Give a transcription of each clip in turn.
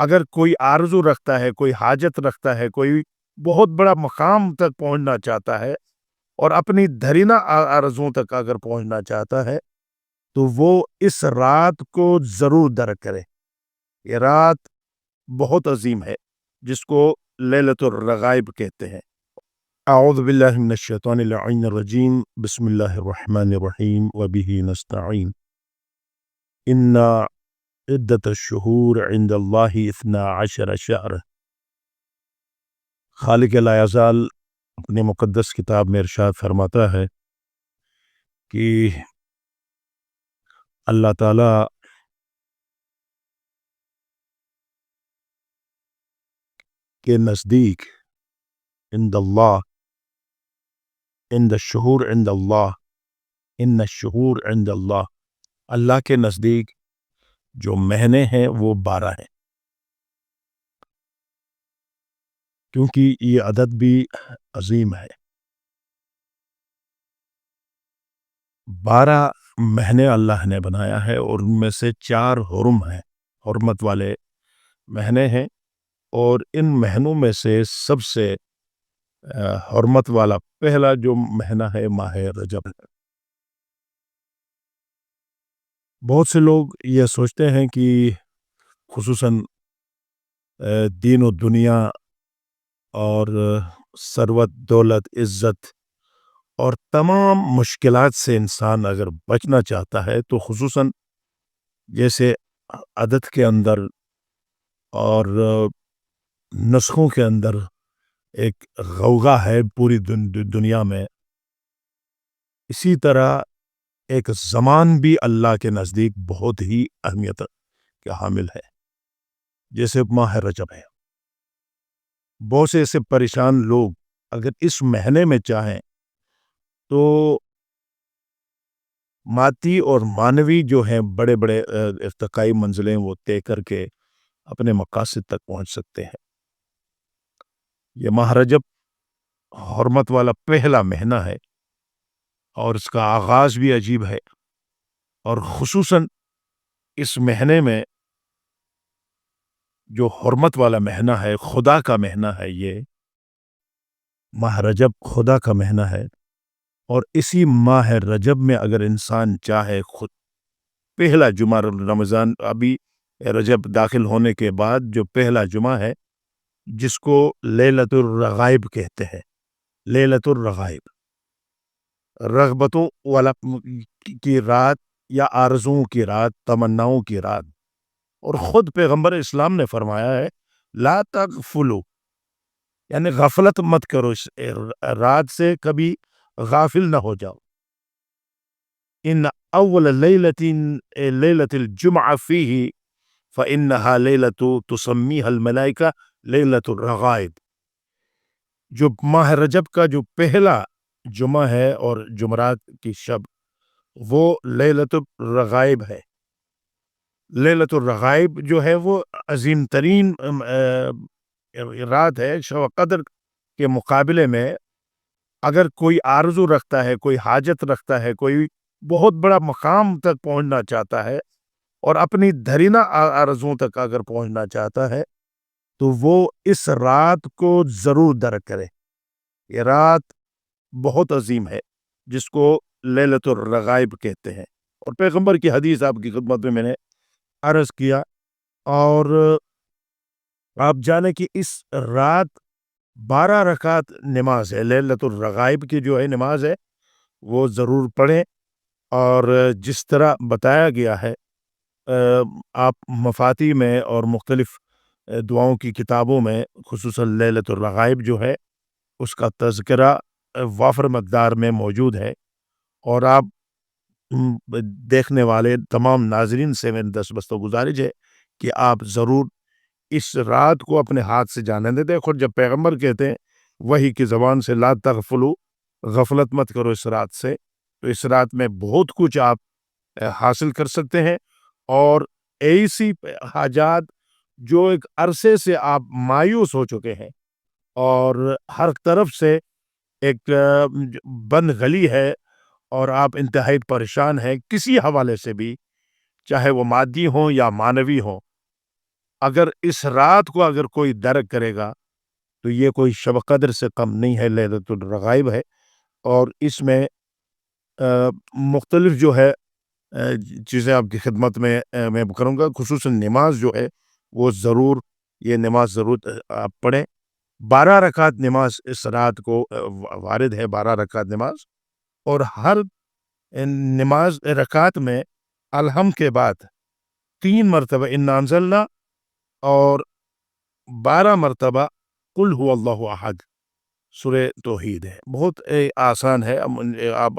اگر کوئی آرزو رکھتا ہے، کوئی حاجت رکھتا ہے، کوئی بہت بڑا مقام تک پہنچنا چاہتا ہے اور اپنی دھرینہ آرزوؤں تک اگر پہنچنا چاہتا ہے تو وہ اس رات کو ضرور درک کرے۔ یہ رات بہت عظیم ہے جس کو لیلۃ الرغائب کہتے ہیں۔ اعوذ باللہ من الشیطان اللعین الرجیم، بسم اللہ الرحمن الرحیم وبہ نستعین۔ ان عدت الشہور عند اللہ 12 شہر۔ خالق لا یزال اپنے مقدس کتاب میں ارشاد فرماتا ہے کہ اللہ تعالیٰ کے نزدیک عند اللہ، عند الشہور عند اللہ، ان الشہور عند اللہ، اللہ کے نزدیک جو مہینے ہیں وہ 12 ہیں، کیونکہ یہ عدد بھی عظیم ہے۔ 12 مہینے اللہ نے بنایا ہے اور ان میں سے 4 حرم ہیں، حرمت والے مہینے ہیں، اور ان مہینوں میں سے سب سے حرمت والا پہلا جو مہینہ ہے ماہ رجب ہے۔ بہت سے لوگ یہ سوچتے ہیں کہ خصوصاً دین و دنیا اور ثروت، دولت، عزت اور تمام مشکلات سے انسان اگر بچنا چاہتا ہے تو خصوصاً جیسے عدد کے اندر اور نسخوں کے اندر ایک غوغا ہے پوری دنیا میں، اسی طرح ایک زمان بھی اللہ کے نزدیک بہت ہی اہمیت کا حامل ہے، جیسے ماہ رجب ہے۔ بہت سے ایسے پریشان لوگ اگر اس مہینے میں چاہیں تو مادی اور معنوی جو ہیں بڑے بڑے ارتقائی منزلیں وہ طے کر کے اپنے مقاصد تک پہنچ سکتے ہیں۔ یہ ماہ رجب حرمت والا پہلا مہینہ ہے اور اس کا آغاز بھی عجیب ہے، اور خصوصاً اس مہینے میں جو حرمت والا مہینہ ہے، خدا کا مہینہ ہے، یہ ماہ رجب خدا کا مہینہ ہے، اور اسی ماہ رجب میں اگر انسان چاہے خود پہلا جمعہ رمضان، ابھی رجب داخل ہونے کے بعد جو پہلا جمعہ ہے جس کو لیلۃ الرغائب کہتے ہیں، لیلۃ الرغائب، رغبتوں والا کی رات یا آرزوؤں کی رات، تمناؤں کی رات۔ اور خود پیغمبر اسلام نے فرمایا ہے لا تغفلوا، یعنی غفلت مت کرو، اس رات سے کبھی غافل نہ ہو جاؤ۔ ان اول لیلۃ الجمعہ فیہ فانہا لیلۃ تسمیہا الملائکہ لیلۃ الرغائب۔ جو ماہ رجب کا جو پہلا جمعہ ہے اور جمعرات کی شب، وہ لیلۃ الرغائب ہے۔ لیلۃ الرغائب جو ہے وہ عظیم ترین رات ہے۔ شب قدر کے مقابلے میں اگر کوئی آرزو رکھتا ہے، کوئی حاجت رکھتا ہے، کوئی بہت بڑا مقام تک پہنچنا چاہتا ہے اور اپنی دھرینہ آرزوؤں تک اگر پہنچنا چاہتا ہے تو وہ اس رات کو ضرور درک کرے۔ یہ رات بہت عظیم ہے جس کو لیلۃ الرغائب کہتے ہیں، اور پیغمبر کی حدیث آپ کی خدمت میں نے عرض کیا، اور آپ جانے کہ اس رات 12 رکعت نماز ہے، لیلۃ الرغائب کی جو ہے نماز ہے وہ ضرور پڑھیں، اور جس طرح بتایا گیا ہے آپ مفاتی میں اور مختلف دعاؤں کی کتابوں میں خصوصاً لیلۃ الرغائب جو ہے اس کا تذکرہ وافر مقدار میں موجود ہے، اور آپ دیکھنے والے تمام ناظرین سے میری دستبستہ گزارش ہے کہ آپ ضرور اس رات کو اپنے ہاتھ سے جانے دیں۔ دیکھو جب پیغمبر کہتے ہیں وحی کی زبان سے لا تغفلوا، غفلت مت کرو اس رات سے، تو اس رات میں بہت کچھ آپ حاصل کر سکتے ہیں، اور ایسی حاجات جو ایک عرصے سے آپ مایوس ہو چکے ہیں اور ہر طرف سے ایک بند گلی ہے اور آپ انتہائی پریشان ہیں کسی حوالے سے بھی، چاہے وہ مادی ہوں یا معنوی ہوں، اگر اس رات کو اگر کوئی درک کرے گا تو یہ کوئی شب قدر سے کم نہیں ہے، لیلۃ الرغائب ہے۔ اور اس میں مختلف جو ہے چیزیں آپ کی خدمت میں میں کروں گا، خصوصاً نماز جو ہے وہ ضرور، یہ نماز ضرور آپ پڑھیں۔ 12 رکعت نماز اس رات کو وارد ہے، 12 رکعت نماز، اور ہر نماز رکعت میں الحم کے بعد 3 مرتبہ انا انزلنا اور 12 مرتبہ قل هو اللہ احد سورہ توحید ہے۔ بہت آسان ہے۔ آپ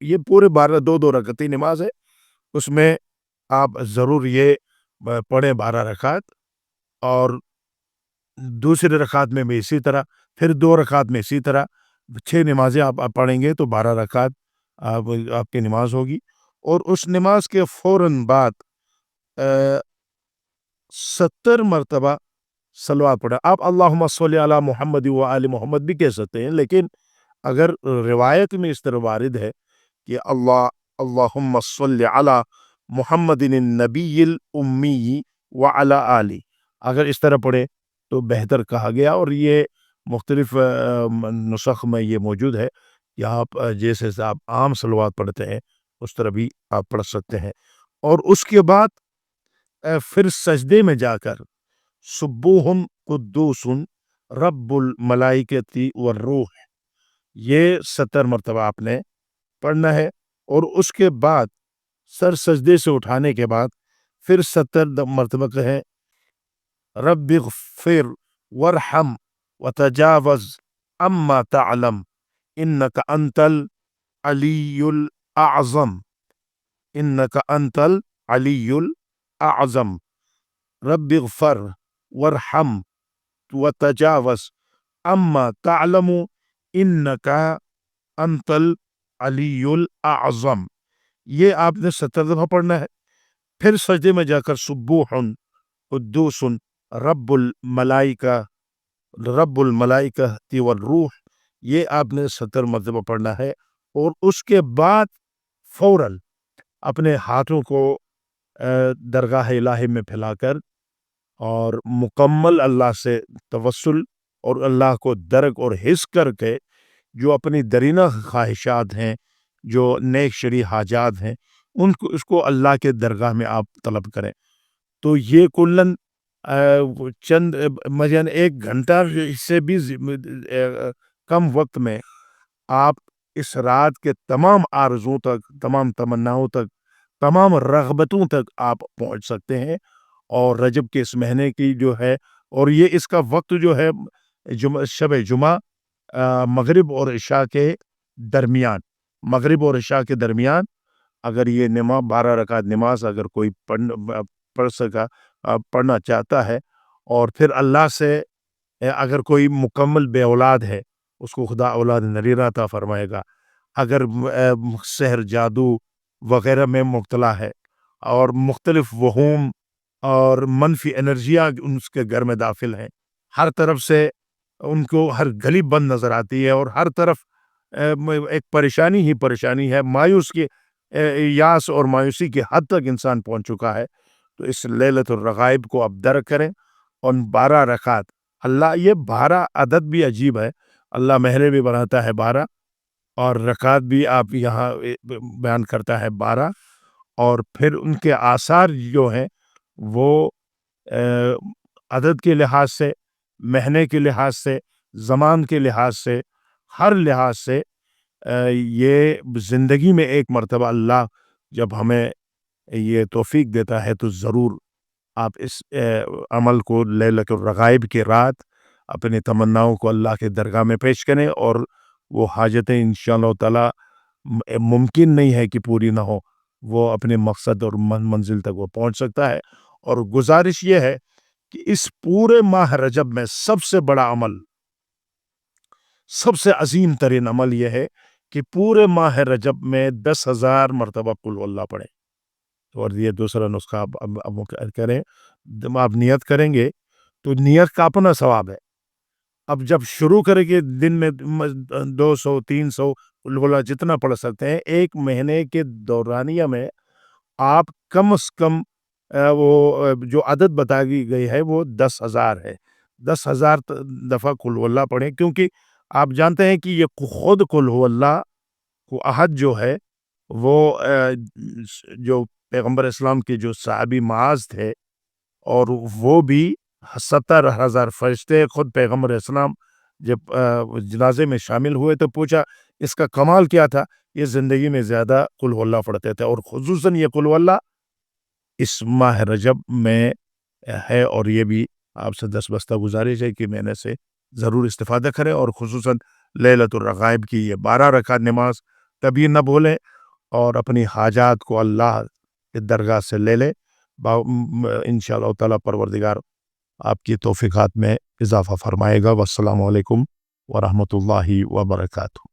یہ پورے 12 دو رکعتی نماز ہے، اس میں آپ ضرور یہ پڑھیں 12 رکعت، اور دوسری رکعت میں بھی اسی طرح، پھر 2 رکعت میں اسی طرح 6 نمازیں آپ پڑھیں گے تو 12 رکعت آپ کی نماز ہوگی۔ اور اس نماز کے فوراً بعد 70 مرتبہ صلوات پڑھیں۔ آپ اللہم صلی علی محمد و آل محمد بھی کہہ سکتے ہیں، لیکن اگر روایت میں اس طرح وارد ہے کہ اللہم صلی علی محمد النبی الامی وعلی آلہ، اگر اس طرح پڑھے تو بہتر کہا گیا۔ اور یہ مختلف نسخ میں یہ موجود ہے کہ آپ جیسے آپ عام صلوات پڑھتے ہیں اس طرح بھی آپ پڑھ سکتے ہیں۔ اور اس کے بعد پھر سجدے میں جا کر سبوح قدوس رب الملائکۃ والروح، یہ 70 مرتبہ آپ نے پڑھنا ہے۔ اور اس کے بعد سر سجدے سے اٹھانے کے بعد پھر 70 مرتبہ کہیں رب اغفر وارحم وتجاوز اما تعلم انک انت العلی الاعظم، انک انت العلی الاعظم، رب اغفر وارحم وتجاوز اما تعلم انک انت العلی الاعظم، یہ آپ نے 70 دفعہ پڑھنا ہے۔ پھر سجدے میں جا کر سبوح قدوس رب الملائکۃ والروح، یہ آپ نے 70 مرتبہ پڑھنا ہے۔ اور اس کے بعد فوراً اپنے ہاتھوں کو درگاہ الہی میں پھیلا کر اور مکمل اللہ سے توسل اور اللہ کو درک اور حس کر کے جو اپنی درینہ خواہشات ہیں، جو نیک شرعی حاجات ہیں، اس کو اللہ کے درگاہ میں آپ طلب کریں۔ تو یہ کلاً چند مثلاً 1 گھنٹہ سے بھی کم وقت میں آپ اس رات کے تمام آرزوؤں تک، تمام تمناؤں تک، تمام رغبتوں تک آپ پہنچ سکتے ہیں۔ اور رجب کے اس مہینے کی جو ہے، اور یہ اس کا وقت جو ہے شب جمعہ مغرب اور عشاء کے درمیان، مغرب اور عشاء کے درمیان اگر یہ 12 رکعت نماز اگر کوئی پڑھنا چاہتا ہے، اور پھر اللہ سے اگر کوئی مکمل بے اولاد ہے اس کو خدا اولاد نریرہ عطا فرمائے گا۔ اگر سحر جادو وغیرہ میں مبتلا ہے اور مختلف وہوم اور منفی انرجیاں اس کے گھر میں داخل ہیں، ہر طرف سے ان کو ہر گلی بند نظر آتی ہے، اور ہر طرف ایک پریشانی ہی پریشانی ہے، مایوس کی یاس اور مایوسی کی حد تک انسان پہنچ چکا ہے، تو اس لیلۃ الرغائب کو آپ درک کریں۔ اور 12 رکعت، اللہ یہ 12 عدد بھی عجیب ہے، اللہ مہرے بھی بناتا ہے 12، اور رکعت بھی آپ یہاں بیان کرتا ہے 12۔ اور پھر ان کے آثار جو ہیں وہ عدد کے لحاظ سے، مہینے کے لحاظ سے، زمان کے لحاظ سے، ہر لحاظ سے یہ زندگی میں 1 مرتبہ اللہ جب ہمیں یہ توفیق دیتا ہے تو ضرور آپ اس عمل کو لیلۃ الرغائب کی رات اپنی تمناؤں کو اللہ کے درگاہ میں پیش کریں، اور وہ حاجتیں انشاءاللہ تعالی ممکن نہیں ہے کہ پوری نہ ہو، وہ اپنے مقصد اور منزل تک وہ پہنچ سکتا ہے۔ اور گزارش یہ ہے کہ اس پورے ماہ رجب میں سب سے بڑا عمل، سب سے عظیم ترین عمل یہ ہے کہ پورے ماہ رجب میں 10,000 مرتبہ قل ہو اللہ پڑھیں۔ اور یہ دوسرا نسخہ آپ کریں، آپ نیت کریں گے تو نیت کا اپنا ثواب ہے۔ اب جب شروع کریں گے دن میں 200 300 قل ہو اللہ جتنا پڑھ سکتے ہیں، 1 مہینے کے دورانیہ میں آپ کم از کم وہ جو عدد بتائی گئی ہے وہ 10,000 ہے. 10,000 دفعہ قل هو اللہ پڑھیں، کیونکہ آپ جانتے ہیں کہ یہ خود قل هو اللہ کو احد جو ہے وہ جو پیغمبر اسلام کے جو صحابی معاذ تھے، اور وہ بھی 70,000 فرشتے، خود پیغمبر اسلام جب جنازے میں شامل ہوئے تو پوچھا اس کا کمال کیا تھا؟ یہ زندگی میں زیادہ قل هو اللہ پڑھتے تھے، اور خصوصاً یہ قل هو اللہ اس ماہ رجب میں ہے. اور یہ بھی آپ سے دستبستہ گزارش ہے کہ میں نے سے ضرور استفادہ کریں، اور خصوصاً لیلۃ الرغائب کی یہ 12 رکعت نماز کبھی نہ بھولیں، اور اپنی حاجات کو اللہ کی درگاہ سے لے لیں. انشاءاللہ تعالیٰ پروردگار آپ کی توفیقات میں اضافہ فرمائے گا. والسلام علیکم ورحمۃ اللہ وبرکاتہ.